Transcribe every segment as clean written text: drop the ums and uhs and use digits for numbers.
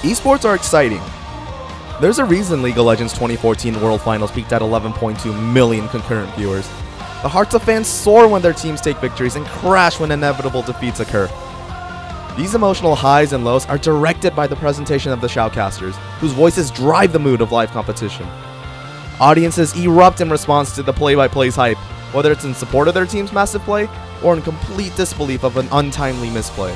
Esports are exciting. There's a reason League of Legends 2014 World Finals peaked at 11.2 million concurrent viewers. The hearts of fans soar when their teams take victories and crash when inevitable defeats occur. These emotional highs and lows are directed by the presentation of the shoutcasters, whose voices drive the mood of live competition. Audiences erupt in response to the play-by-play's hype, whether it's in support of their team's massive play or in complete disbelief of an untimely misplay.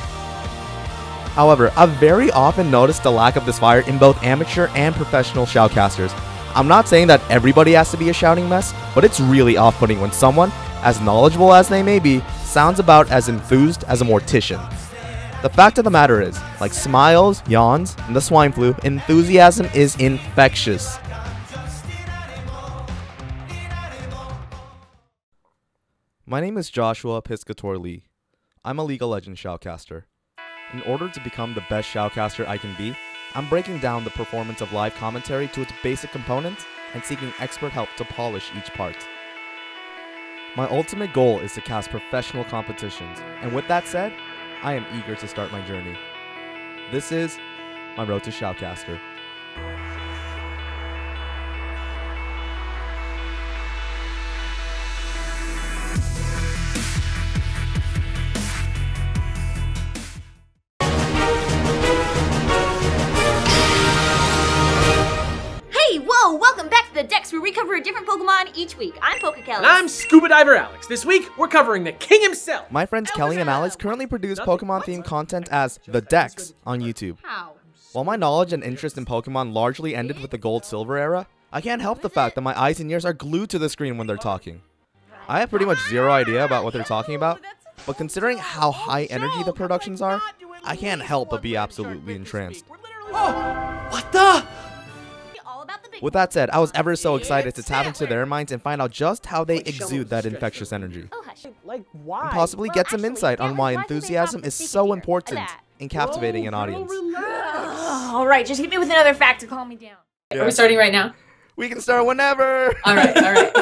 However, I've very often noticed the lack of this fire in both amateur and professional shoutcasters. I'm not saying that everybody has to be a shouting mess, but it's really off-putting when someone, as knowledgeable as they may be, sounds about as enthused as a mortician. The fact of the matter is, like smiles, yawns, and the swine flu, enthusiasm is infectious. My name is Joshua Piscator Lee. I'm a League of Legends shoutcaster. In order to become the best shoutcaster I can be, I'm breaking down the performance of live commentary to its basic components and seeking expert help to polish each part. My ultimate goal is to cast professional competitions, and with that said, I am eager to start my journey. This is my road to Shoutcaster. Welcome back to the Dex, where we cover a different Pokemon each week. I'm Kelly. And I'm Scuba Diver Alex. This week, we're covering the king himself. My friends Kelly and Alex currently produce Pokemon-themed content as The Dex on YouTube. How? While my knowledge and interest in Pokemon largely ended with the Gold-Silver era, I can't help the fact that my eyes and ears are glued to the screen when they're talking. I have pretty much zero idea about what they're talking about, but considering how high energy the productions are, I can't help but be absolutely entranced. Oh, what the? With that said, I was ever so excited to tap into their minds and find out just how they exude that infectious energy. Like, why? And possibly get some insight on why enthusiasm is so important in captivating an audience. Alright, just hit me with another fact to calm me down. Yeah. Are we starting right now? We can start whenever! Alright, alright.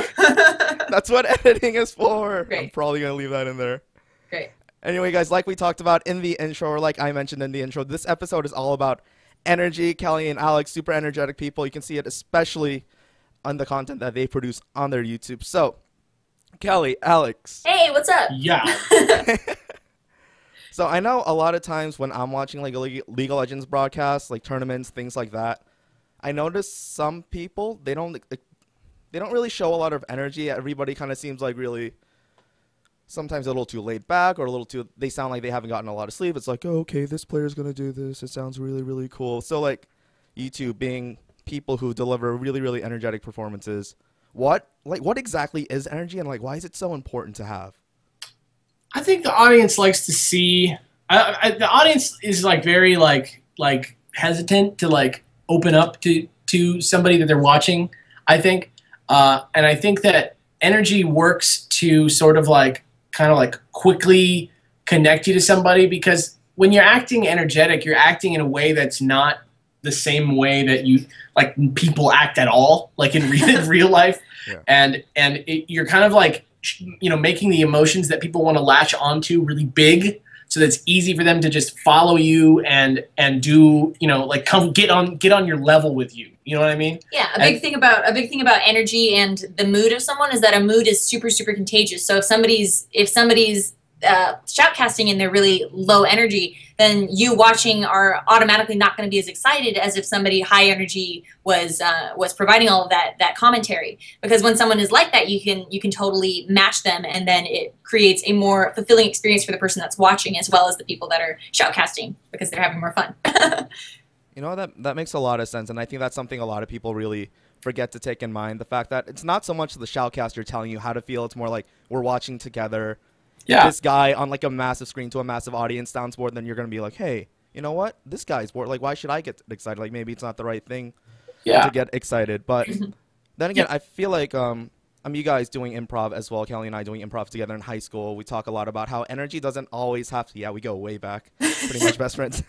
That's what editing is for. Great. I'm probably going to leave that in there. Great. Anyway, guys, like we talked about in the intro, or like I mentioned in the intro, this episode is all about energy. Kelly and Alex, super energetic people. You can see it especially on the content that they produce on their YouTube. So, Kelly, Alex. Hey, what's up? Yeah. So I know a lot of times when I'm watching like League of Legends broadcasts, like tournaments, things like that, I notice some people, they don't really show a lot of energy. Everybody kind of seems like really sometimes a little too laid back, or a little too, they sound like they haven't gotten a lot of sleep. It's like, oh, okay, this player's going to do this. It sounds really, really cool. So like you two being people who deliver really, really energetic performances, what exactly is energy, and like why is it so important to have? I think the audience likes to see, the audience is like very like hesitant to like open up to somebody that they're watching, I think. And I think that energy works to sort of like kind of like quickly connect you to somebody, because when you're acting energetic, you're acting in a way that's not the same way that you like people act at all, like in real life. Yeah. And you're kind of like, you know, making the emotions that people want to latch onto really big, so that it's easy for them to just follow you and do, you know, like come get on your level with you. You know what I mean? Yeah, a big thing about energy and the mood of someone is that a mood is super, super contagious. So if somebody's shoutcasting and they're really low energy, then you watching are automatically not going to be as excited as if somebody high energy was providing all of that commentary. Because when someone is like that, you can totally match them, and then it creates a more fulfilling experience for the person that's watching as well as the people that are shoutcasting, because they're having more fun. You know, that makes a lot of sense, and I think that's something a lot of people really forget to take in mind. The fact that it's not so much the shoutcaster telling you how to feel, it's more like we're watching together. Yeah. This guy on like a massive screen to a massive audience sounds bored, then you're going to be like, hey, you know what? This guy's bored. Like, why should I get excited? Like, maybe it's not the right thing to get excited. But then again, I feel like you guys doing improv as well. Kelly and I doing improv together in high school. We talk a lot about how energy doesn't always have to, we go way back, pretty much best friends.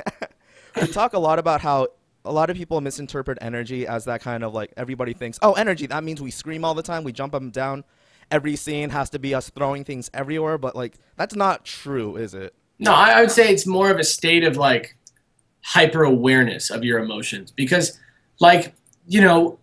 We talk a lot about how a lot of people misinterpret energy as that kind of like, everybody thinks, oh, energy, that means we scream all the time, we jump up and down. Every scene has to be us throwing things everywhere, but like that's not true, is it? No, I would say it's more of a state of like hyper awareness of your emotions, because like, you know,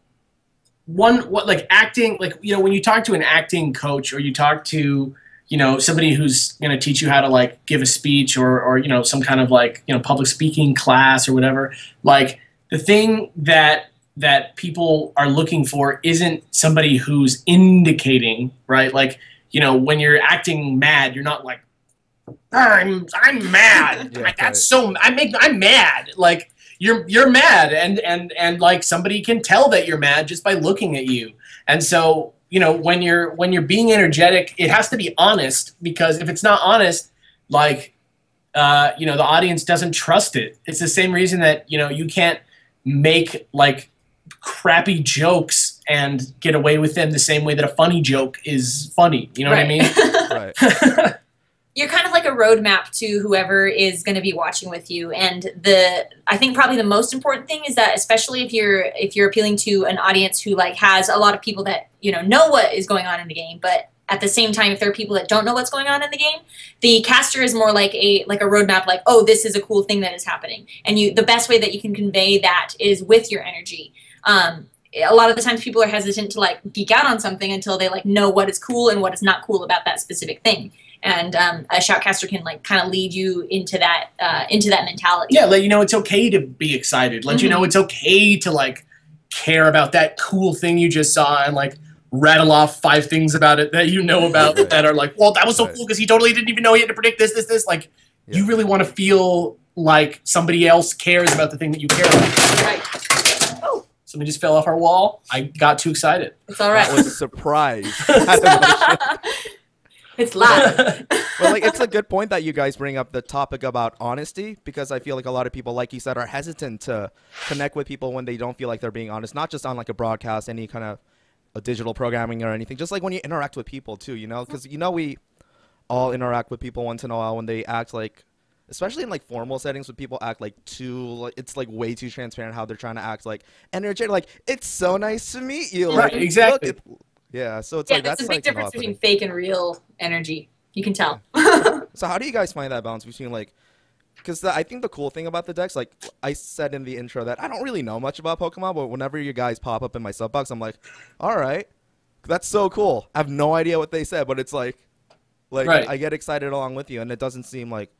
like acting, like, you know, when you talk to an acting coach, or you talk to, you know, somebody who's going to teach you how to like give a speech, or, you know, some kind of like, you know, public speaking class or whatever, like the thing that people are looking for isn't somebody who's indicating, right? Like, you know, when you're acting mad, you're not like, I'm mad. Yeah, Like, that's so, I'm mad. Like, you're mad, and like somebody can tell that you're mad just by looking at you. And so, you know, when you're being energetic, it has to be honest, because if it's not honest, like, you know, the audience doesn't trust it. It's the same reason that, you know, you can't make like crappy jokes and get away with them the same way that a funny joke is funny. You know what I mean? Right. You're kind of like a roadmap to whoever is going to be watching with you. And I think probably the most important thing is that, especially if you're appealing to an audience who like has a lot of people that, you know what is going on in the game, but at the same time, if there are people that don't know what's going on in the game, the caster is more like a roadmap, like, oh, this is a cool thing that is happening. And the best way that you can convey that is with your energy. A lot of the times people are hesitant to like geek out on something until they like know what is cool and what is not cool about that specific thing. And a shoutcaster can like kind of lead you into that mentality. Yeah, let you know it's okay to be excited. Let you know it's okay to like care about that cool thing you just saw, and like rattle off 5 things about it that you know about that are like, well, that was so cool because he totally didn't even know he had to predict this. Like, you really want to feel like somebody else cares about the thing that you care about. Right. Oh, somebody just fell off our wall. I got too excited. It's all right. That was a surprise. It's live. Well, like, it's a good point that you guys bring up the topic about honesty, because I feel like a lot of people, like you said, are hesitant to connect with people when they don't feel like they're being honest, not just on like a broadcast, any kind of a digital programming or anything, just like when you interact with people too, you know, because, you know, we all interact with people once in a while when they act like, especially in like formal settings, when people act like it's like way too transparent how they're trying to act like energetic, like, it's so nice to meet you. Like, right, exactly. Yeah, so it's yeah, like that's a big like difference between fake and real energy. You can tell. So how do you guys find that balance between like, because I think the cool thing about the decks, like I said in the intro, that I don't really know much about Pokemon, but whenever you guys pop up in my sub box, I'm like, all right, that's so cool. I have no idea what they said, but it's like right. I get excited along with you, and it doesn't seem like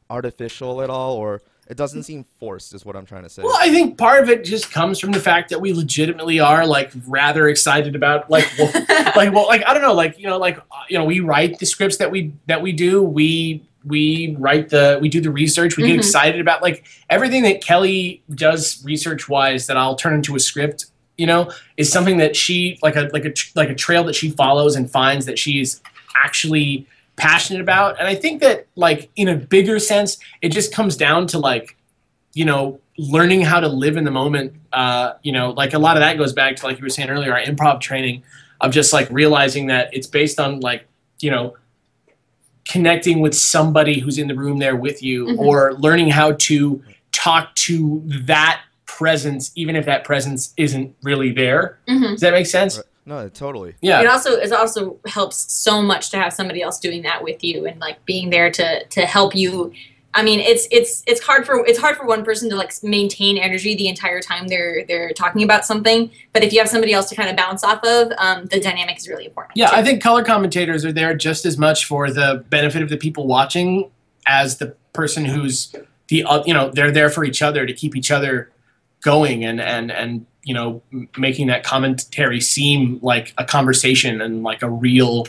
artificial at all, or it doesn't seem forced, is what I'm trying to say. Well, I think part of it just comes from the fact that we legitimately are like rather excited about like, like I don't know, like, you know, we write the scripts that we do. We do the research. We get excited about like everything that Kelly does research wise that I'll turn into a script, you know, is something that she like a trail that she follows and finds that she's actually passionate about. And I think that like in a bigger sense, it just comes down to like, you know, learning how to live in the moment. You know, like a lot of that goes back to, like you were saying earlier, our improv training, of just like realizing that it's based on like, you know, connecting with somebody who's in the room there with you, or learning how to talk to that presence, even if that presence isn't really there. Does that make sense? Right. No, totally. Yeah. It also helps so much to have somebody else doing that with you, and like being there to help you. I mean, it's hard for one person to like maintain energy the entire time they're talking about something. But if you have somebody else to kind of bounce off of, the dynamic is really important. Yeah, too. I think color commentators are there just as much for the benefit of the people watching as the person who's you know, they're there for each other to keep each other going and you know, making that commentary seem like a conversation and like a real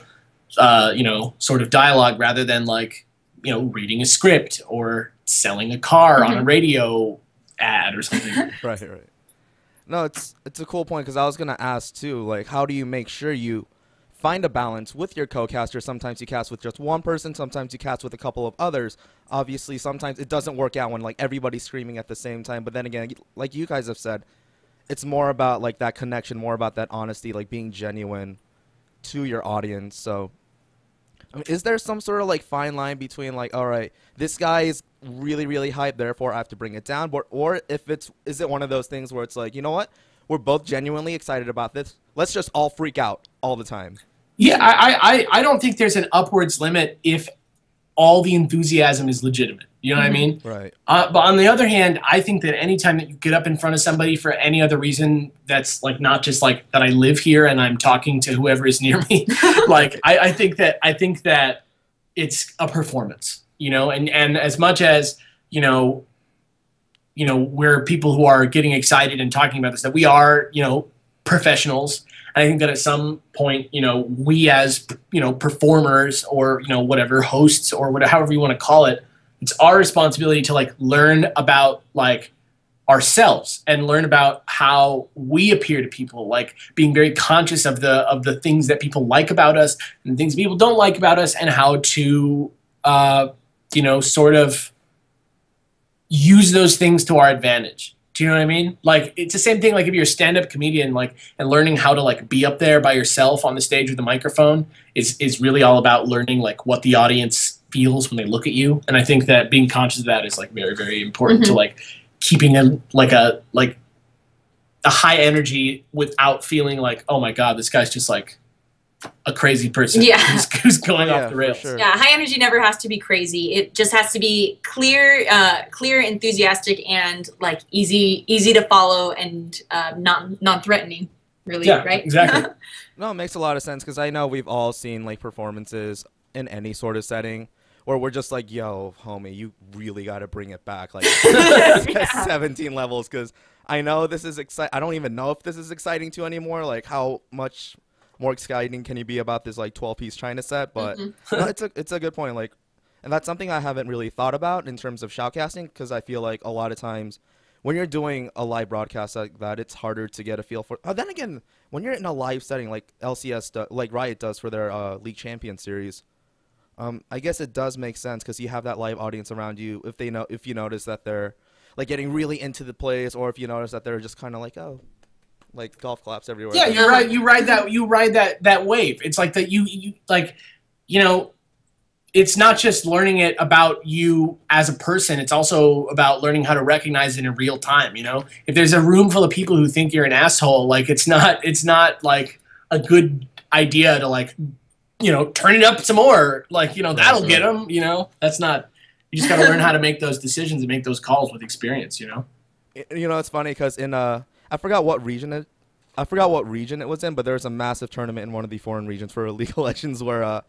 you know, sort of dialogue, rather than like, you know, reading a script or selling a car on a radio ad or something. Right. No, it's a cool point, because I was gonna ask too, like, how do you make sure you find a balance with your co-caster? Sometimes you cast with just one person, sometimes you cast with a couple of others. Obviously, sometimes it doesn't work out when like everybody's screaming at the same time. But then again, like you guys have said, it's more about like that connection, more about that honesty, like being genuine to your audience. So, I mean, is there some sort of like fine line between like, all right, this guy is really, really hyped, therefore I have to bring it down, or if is it one of those things where it's like, you know what, we're both genuinely excited about this, let's just all freak out all the time? Yeah, I don't think there's an upwards limit if all the enthusiasm is legitimate. You know what I mean? Right. But on the other hand, I think that anytime that you get up in front of somebody for any other reason that's like not just like that I live here and I'm talking to whoever is near me, like I think that it's a performance, you know, and as much as, you know, we're people who are getting excited and talking about this, that we are, you know, professionals. And I think that at some point, you know, we as, you know, performers or, you know, whatever, hosts or whatever, however you want to call it, it's our responsibility to like learn about like ourselves and learn about how we appear to people, like being very conscious of the things that people like about us and things people don't like about us, and how to, you know, sort of use those things to our advantage. Do you know what I mean? Like, it's the same thing, like if you're a stand-up comedian, like, and learning how to like be up there by yourself on the stage with a microphone is really all about learning like what the audience feels when they look at you. And I think that being conscious of that is like very, very important to like keeping a high energy without feeling like, oh my God, this guy's just like a crazy person who's going off the rails. Sure. Yeah, high energy never has to be crazy. It just has to be clear, enthusiastic, and like easy to follow, and non-threatening. Really, Yeah, right? exactly. No, it makes a lot of sense because I know we've all seen like performances in any sort of setting where we're just like, yo, homie, you really got to bring it back like 17 levels, because I know this is exciting. I don't even know if this is exciting to you anymore. Like, how much more exciting can you be about this like 12-piece China set? But no, it's a good point. Like, and that's something I haven't really thought about in terms of shoutcasting, because I feel like a lot of times when you're doing a live broadcast like that, it's harder to get a feel for. Then again, when you're in a live setting like LCS, like Riot does for their League Champion series, I guess it does make sense because you have that live audience around you. If you notice that they're like getting really into the plays, or if you notice that they're just kind of like, oh, like golf claps everywhere. Yeah, you ride that wave. It's like that you like, you know, it's not just learning it about you as a person. It's also about learning how to recognize it in real time. You know, if there's a room full of people who think you're an asshole, like it's not like a good idea to like, you know, turn it up some more. Like, you know, that'll get them. You know, that's not. You just got to learn how to make those decisions and make those calls with experience. You know. You know, it's funny because in I forgot what region it was in, but there was a massive tournament in one of the foreign regions for League of Legends where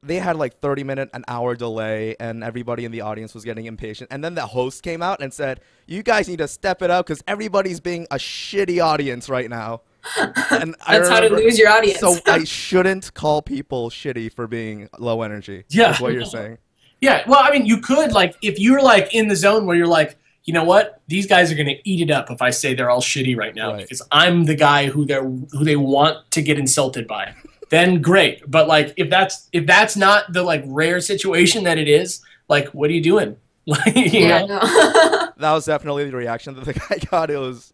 they had like 30-minute, an hour delay, and everybody in the audience was getting impatient. And then the host came out and said, "You guys need to step it up because everybody's being a shitty audience right now." And That's how to lose your audience. So I shouldn't call people shitty for being low energy. Yeah, That's what you're saying. Yeah, well, I mean, you could like if you're like in the zone where you're like, you know what? These guys are going to eat it up if I say they're all shitty right now because I'm the guy who they want to get insulted by. Then great. But like if that's not the like rare situation that it is, like what are you doing? Like, you know? No. That was definitely the reaction that the guy got. It was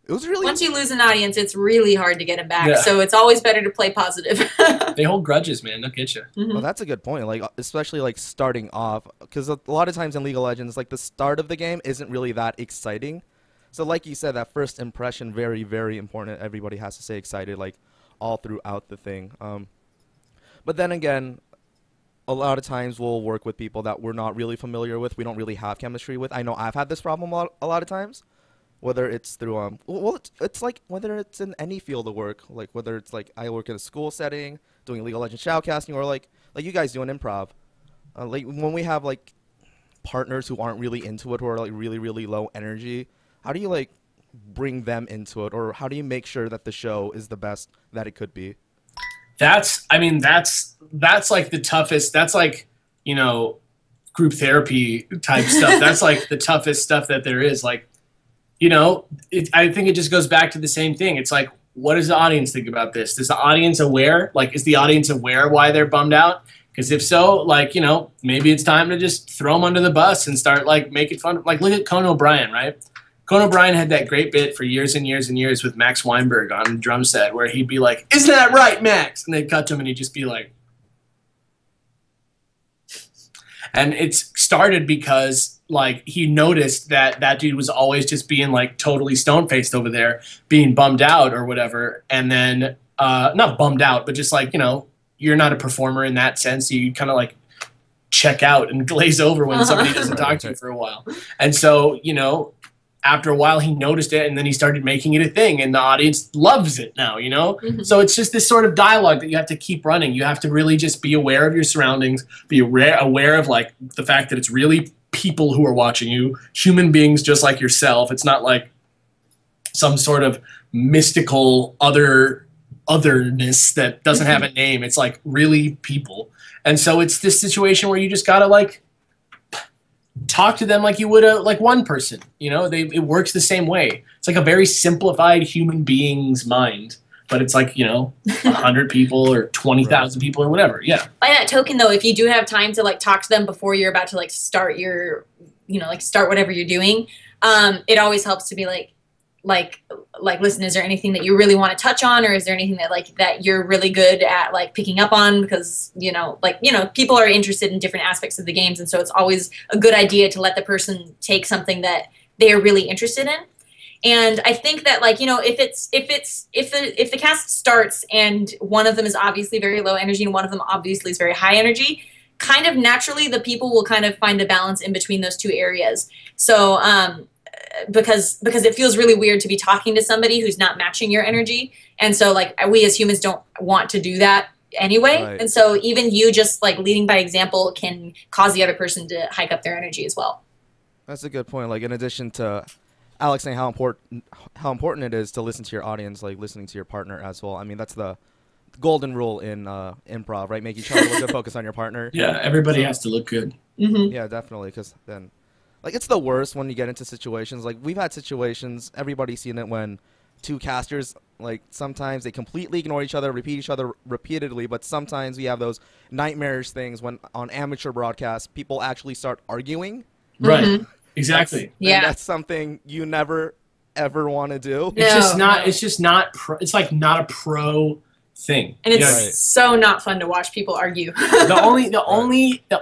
really. Once you lose an audience, it's really hard to get it back. Yeah. So it's always better to play positive. They hold grudges, man. They'll get you. Well, that's a good point. Like, especially like starting off, because a lot of times in League of Legends, like the start of the game isn't really that exciting. So, like you said, that first impression very, very important. Everybody has to stay excited, like all throughout the thing. But then again, a lot of times we'll work with people that we're not really familiar with. We don't really have chemistry with. I know I've had this problem a lot of times. Whether it's through it's like whether it's in any field of work, like whether it's like I work in a school setting doing League of Legends shoutcasting, or like you guys doing improv, like when we have like partners who aren't really into it, who are like really, really low energy, how do you like bring them into it, or how do you make sure that the show is the best that it could be? That's like the toughest. That's like, you know, group therapy type stuff. That's like the toughest stuff that there is. Like, you know, I think it just goes back to the same thing. It's like, what does the audience think about this? Is the audience aware? Like, is the audience aware why they're bummed out? Because if so, like, you know, maybe it's time to just throw them under the bus and start, like, making fun. Like, look at Conan O'Brien, right? Conan O'Brien had that great bit for years and years and years with Max Weinberg on drum set where he'd be like, "Isn't that right, Max?" And they'd cut to him and he'd just be like. And it's started because, like, he noticed that dude was always just being, like, totally stone-faced over there, being bummed out or whatever. And then, not bummed out, but just, like, you know, you're not a performer in that sense. So you kind of, like, check out and glaze over when somebody doesn't talk to you for a while. And so, you know, after a while he noticed it, and then he started making it a thing, and the audience loves it now, you know? So it's just this sort of dialogue that you have to keep running. You have to really just be aware of your surroundings, be aware of like the fact that it's really people who are watching you, human beings just like yourself. It's not like some sort of mystical otherness that doesn't have a name. It's like really people. And so it's this situation where you just gotta like talk to them like you would like one person, you know. It works the same way. It's like a very simplified human being's mind, but it's like, you know, 100 people or 20,000 people or whatever. Yeah. By that token, though, if you do have time to like talk to them before you're about to like start your, you know, like start whatever you're doing, it always helps to be like, listen, is there anything that you really want to touch on, or is there anything that like that you're really good at like picking up on? Because, you know, like, you know, people are interested in different aspects of the games, and so it's always a good idea to let the person take something that they're really interested in. And I think that, like, you know, if the cast starts and one of them is obviously very low energy and one of them obviously is very high energy, kind of naturally the people will kind of find a balance in between those two areas. So because it feels really weird to be talking to somebody who's not matching your energy, and so like we as humans don't want to do that anyway. Right. And so even you just like leading by example can cause the other person to hike up their energy as well. That's a good point. Like, in addition to Alex saying how important it is to listen to your audience, like listening to your partner as well. I mean, that's the golden rule in improv, right? Make each other look good, focus on your partner. Yeah, everybody has to look good. Yeah, definitely, because then, like, it's the worst when you get into situations. Like, we've had situations, everybody's seen it, when two casters, like, sometimes they completely ignore each other, repeat each other repeatedly, but sometimes we have those nightmarish things when on amateur broadcasts, people actually start arguing. Right. Exactly. And that's something you never ever want to do. It's just not it's like not a pro thing. And it's so not fun to watch people argue. the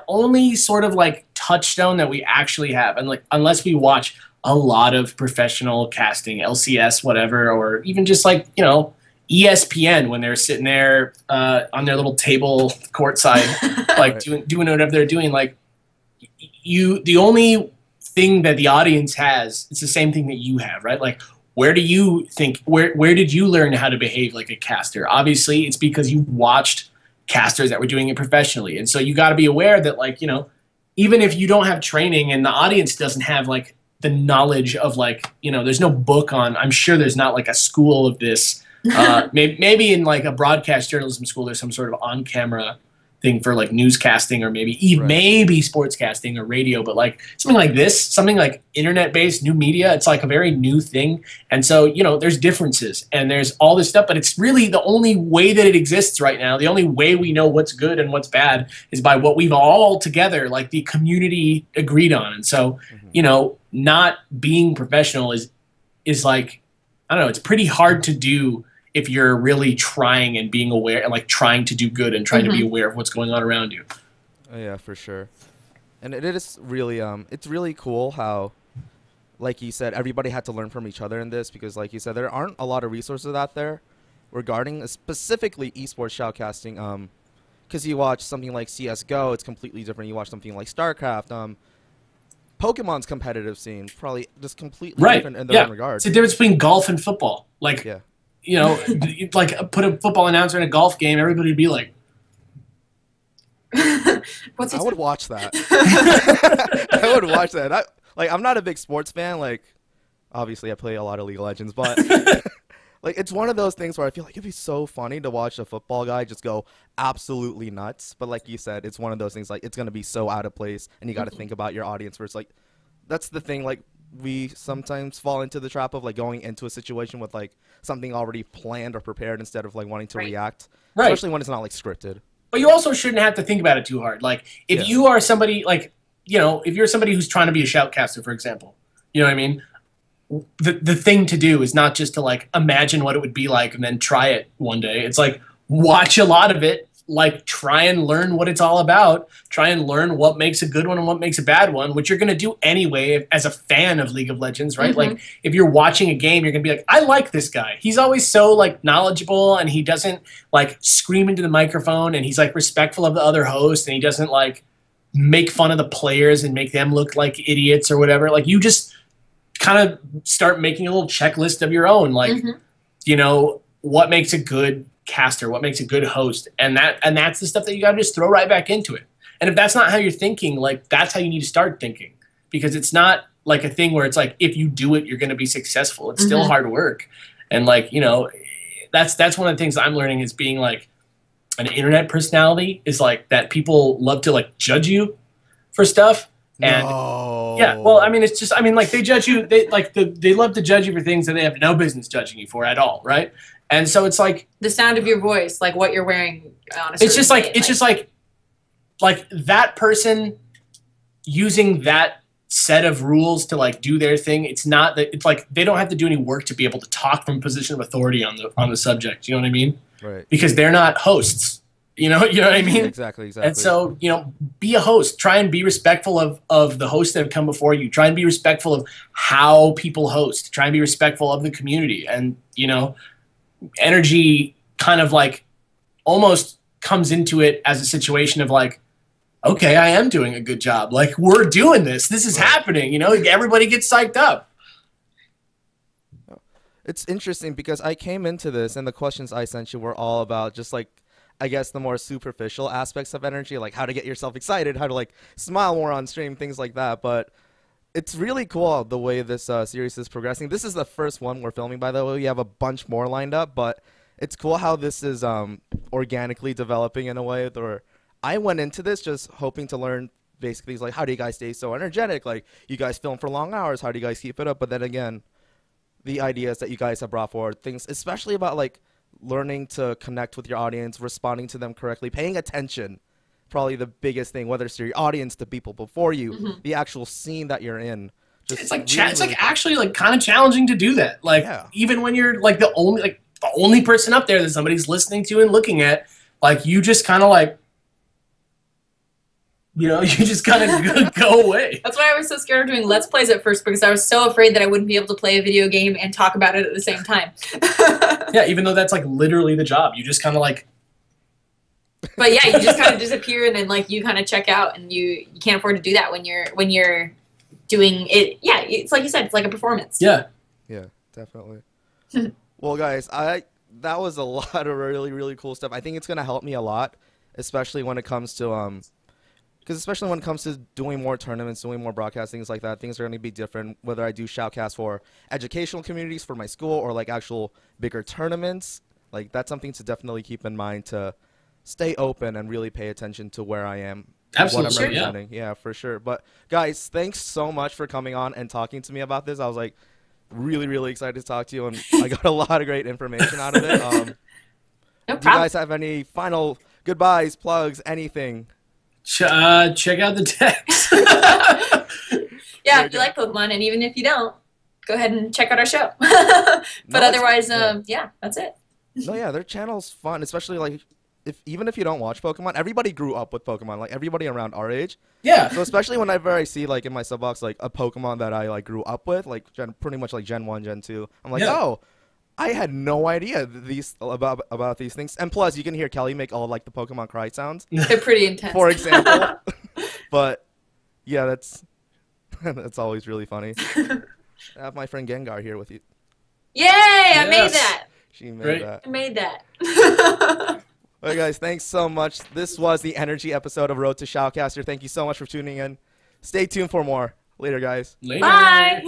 only sort of like touchstone that we actually have, and like unless we watch a lot of professional casting, LCS, whatever, or even just like, you know, ESPN when they're sitting there on their little table courtside, like doing whatever they're doing, like the only thing that the audience has, it's the same thing that you have, right? Like, where do you think, where did you learn how to behave like a caster? Obviously, it's because you watched casters that were doing it professionally. And so you got to be aware that, like, you know, even if you don't have training and the audience doesn't have like the knowledge of, like, you know, there's no book on, I'm sure there's not like a school of this. Maybe in like a broadcast journalism school, there's some sort of on-camera thing for like newscasting, or maybe sportscasting or radio, but like something like this, something like internet-based new media, it's like a very new thing. And so, you know, there's differences and there's all this stuff, but it's really the only way that it exists right now. The only way we know what's good and what's bad is by what we've all together, like the community, agreed on. And so, you know, not being professional is like, I don't know, it's pretty hard to do if you're really trying and being aware and like trying to do good and trying to be aware of what's going on around you. Oh, yeah, for sure. And it is really, it's really cool how, like you said, everybody had to learn from each other in this, because like you said, there aren't a lot of resources out there regarding specifically esports shoutcasting. Because you watch something like CSGO, it's completely different. You watch something like StarCraft, Pokemon's competitive scene, probably just completely different in their own regard. It's the difference between golf and football. Like, you know, like put a football announcer in a golf game, everybody would be like, I would watch that. I would watch that. I'm not a big sports fan. Like, obviously, I play a lot of League of Legends, but like, it's one of those things where I feel like it'd be so funny to watch a football guy just go absolutely nuts. But like you said, it's one of those things, like, it's going to be so out of place, and you got to think about your audience first. Like, that's the thing. Like, we sometimes fall into the trap of like going into a situation with like something already planned or prepared instead of like wanting to react, especially when it's not like scripted. But you also shouldn't have to think about it too hard. Like, if you are somebody, like, you know, if you're somebody who's trying to be a shoutcaster, for example, you know what I mean? The thing to do is not just to like imagine what it would be like and then try it one day. It's like, watch a lot of it, like, try and learn what it's all about, try and learn what makes a good one and what makes a bad one, which you're going to do anyway as a fan of League of Legends, right? Like, if you're watching a game, you're going to be like, I like this guy. He's always so like knowledgeable, and he doesn't like scream into the microphone, and he's like respectful of the other host, and he doesn't like, make fun of the players and make them look like idiots or whatever. Like, you just kind of start making a little checklist of your own. Like, you know, what makes a good caster? What makes a good host? And that's the stuff that you got to just throw right back into it. And if that's not how you're thinking, like, that's how you need to start thinking. Because it's not like a thing where it's like, if you do it, you're going to be successful. It's still hard work. And, like, you know, that's one of the things I'm learning is being, like, an internet personality is, like, that people love to, like, judge you for stuff. And yeah, well, I mean, it's just, I mean, like, they judge you, they love to judge you for things that they have no business judging you for at all, right? And so it's like the sound of your voice, like what you're wearing on a it's just like, it's just like that person using that set of rules to, like, do their thing. It's not that, it's like they don't have to do any work to be able to talk from a position of authority on the subject. You know what I mean? Right. Because they're not hosts. You know what I mean? Exactly. And so, you know, be a host. Try and be respectful of the hosts that have come before you. Try and be respectful of how people host. Try and be respectful of the community. And, you know, energy kind of, like, almost comes into it as a situation of, like, okay, I am doing a good job. Like, we're doing this. This is happening. You know, everybody gets psyched up. It's interesting because I came into this and the questions I sent you were all about just, like, I guess the more superficial aspects of energy, like how to get yourself excited, how to, like, smile more on stream, things like that. But it's really cool the way this series is progressing. This is the first one we're filming, by the way. We have a bunch more lined up, but it's cool how this is organically developing in a way where I went into this just hoping to learn basically, like, how do you guys stay so energetic? Like, you guys film for long hours. How do you guys keep it up? But then again, the ideas that you guys have brought forward, things especially about, like, learning to connect with your audience, responding to them correctly, paying attention, probably the biggest thing, whether it's to your audience, the people before you, the actual scene that you're in. Just it's like really, it's like actually, like, kind of challenging to do that. Like, even when you're, like, the only person up there that somebody's listening to and looking at, like, you just kind of, like, you know, you just kind of go away. That's why I was so scared of doing Let's Plays at first, because I was so afraid that I wouldn't be able to play a video game and talk about it at the same time. Yeah, even though that's, like, literally the job. You just kind of, like... But yeah, you just kind of disappear and then, like, you kind of check out, and you can't afford to do that when you're doing it. Yeah, it's like you said, it's like a performance. Yeah. Yeah, definitely. Well, guys, that was a lot of really, really cool stuff. I think it's going to help me a lot, especially when it comes to because especially when it comes to doing more tournaments, doing more broadcast, things like that, things are going to be different, whether I do shoutcast for educational communities for my school or, like, actual bigger tournaments. Like, that's something to definitely keep in mind, to stay open and really pay attention to where I am. Absolutely, what I'm representing. Yeah, for sure. But, guys, thanks so much for coming on and talking to me about this. I was, like, really, really excited to talk to you, and I got a lot of great information out of it. No problem. Do you guys have any final goodbyes, plugs, anything? Check out the text. Yeah, if you like Pokemon, and even if you don't, go ahead and check out our show. But otherwise, yeah, that's it. No, yeah, their channel's fun, especially, like, even if you don't watch Pokemon, everybody grew up with Pokemon, like, everybody around our age. Yeah. So especially whenever I see, like, in my sub box, like, a Pokemon that I, like, grew up with, like, pretty much like Gen 1, Gen 2, I'm like, oh, I had no idea about these things. And plus, you can hear Kelly make all, like, the Pokemon cry sounds. They're pretty intense. For example. But, yeah, that's always really funny. I have my friend Gengar here with you. Yay! I made that. She made that. I made that. All right, guys, thanks so much. This was the energy episode of Road to Shoutcaster. Thank you so much for tuning in. Stay tuned for more. Later, guys. Later. Bye!